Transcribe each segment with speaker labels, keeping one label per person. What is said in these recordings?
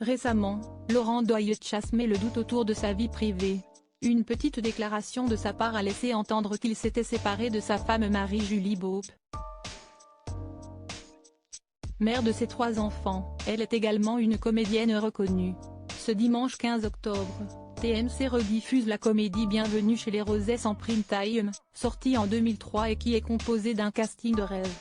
Speaker 1: Récemment, Laurent Deutsch met le doute autour de sa vie privée. Une petite déclaration de sa part a laissé entendre qu'il s'était séparé de sa femme Marie-Julie Beaup. Mère de ses 3 enfants, elle est également une comédienne reconnue. Ce dimanche 15 octobre, TMC rediffuse la comédie Bienvenue chez les Rosès en prime time, sortie en 2003 et qui est composée d'un casting de rêve.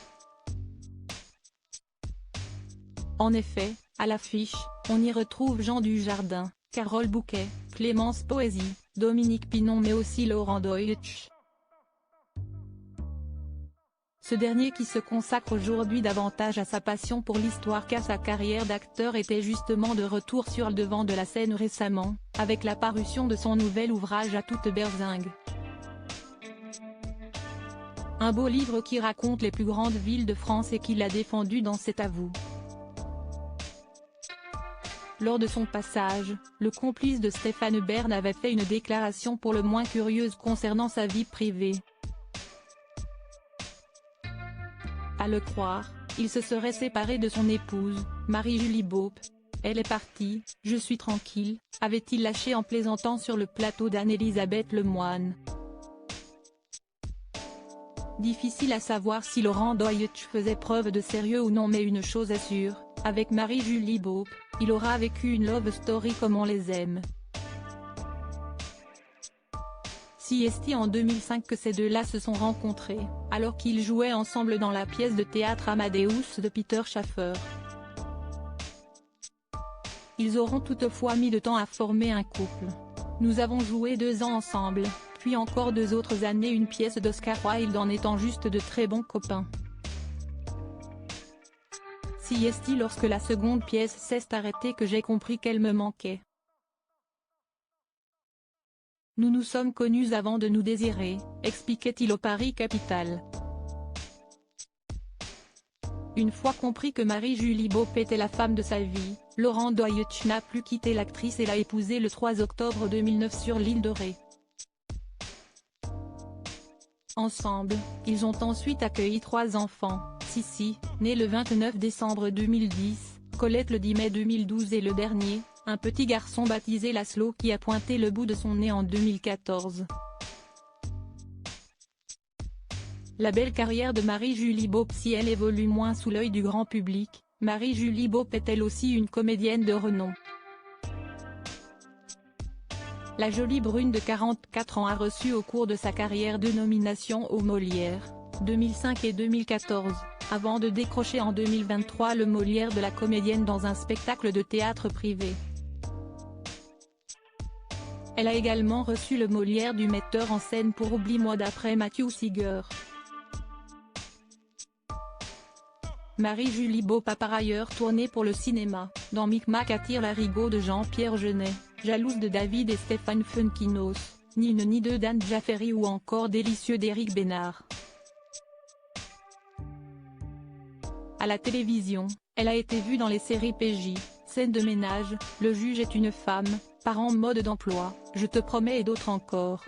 Speaker 1: En effet, à l'affiche, on y retrouve Jean Dujardin, Carole Bouquet, Clémence Poésy, Dominique Pinon mais aussi Laurent Deutsch. Ce dernier qui se consacre aujourd'hui davantage à sa passion pour l'histoire qu'à sa carrière d'acteur était justement de retour sur le devant de la scène récemment, avec la parution de son nouvel ouvrage À toute berzingue. Un beau livre qui raconte les plus grandes villes de France et qu'il a défendu dans cet avou. Lors de son passage, le complice de Stéphane Bern avait fait une déclaration pour le moins curieuse concernant sa vie privée. À le croire, il se serait séparé de son épouse, Marie-Julie Beaup. Elle est partie, je suis tranquille, avait-il lâché en plaisantant sur le plateau d'Anne-Elisabeth Lemoine. Difficile à savoir si Laurent Deutsch faisait preuve de sérieux ou non mais une chose est sûre, avec Marie-Julie Beaup, il aura vécu une love story comme on les aime. Si est en 2005 que ces deux-là se sont rencontrés, alors qu'ils jouaient ensemble dans la pièce de théâtre Amadeus de Peter Shaffer. Ils auront toutefois mis de temps à former un couple. Nous avons joué 2 ans ensemble, puis encore 2 autres années une pièce d'Oscar Wilde en étant juste de très bons copains. Si est lorsque la seconde pièce s'est arrêtée que j'ai compris qu'elle me manquait. Nous nous sommes connus avant de nous désirer, expliquait-il au Paris Capital. Une fois compris que Marie-Julie Beaup était la femme de sa vie, Laurent Deutsch n'a plus quitté l'actrice et l'a épousée le 3 octobre 2009 sur l'île de Ré. Ensemble, ils ont ensuite accueilli 3 enfants, Sissi, née le 29 décembre 2010, Colette le 10 mai 2012 et le dernier, un petit garçon baptisé Laszlo qui a pointé le bout de son nez en 2014. La belle carrière de Marie-Julie Beaup si elle évolue moins sous l'œil du grand public, Marie-Julie Beaup est elle aussi une comédienne de renom. La jolie brune de 44 ans a reçu au cours de sa carrière 2 nominations aux Molières, 2005 et 2014, avant de décrocher en 2023 le Molière de la comédienne dans un spectacle de théâtre privé. Elle a également reçu le Molière du metteur en scène pour Oublie-moi d'après Matthew Seeger. Marie-Julie Beaup a par ailleurs tourné pour le cinéma, dans Micmac attire l'arigot de Jean-Pierre Jeunet, Jalouse de David et Stéphane Funkinos, Ni une ni deux d'Anne Jaffery ou encore Délicieux d'Éric Bénard. À la télévision, elle a été vue dans les séries PJ, Scène de ménage, Le juge est une femme, Parents mode d'emploi, Je te promets et d'autres encore.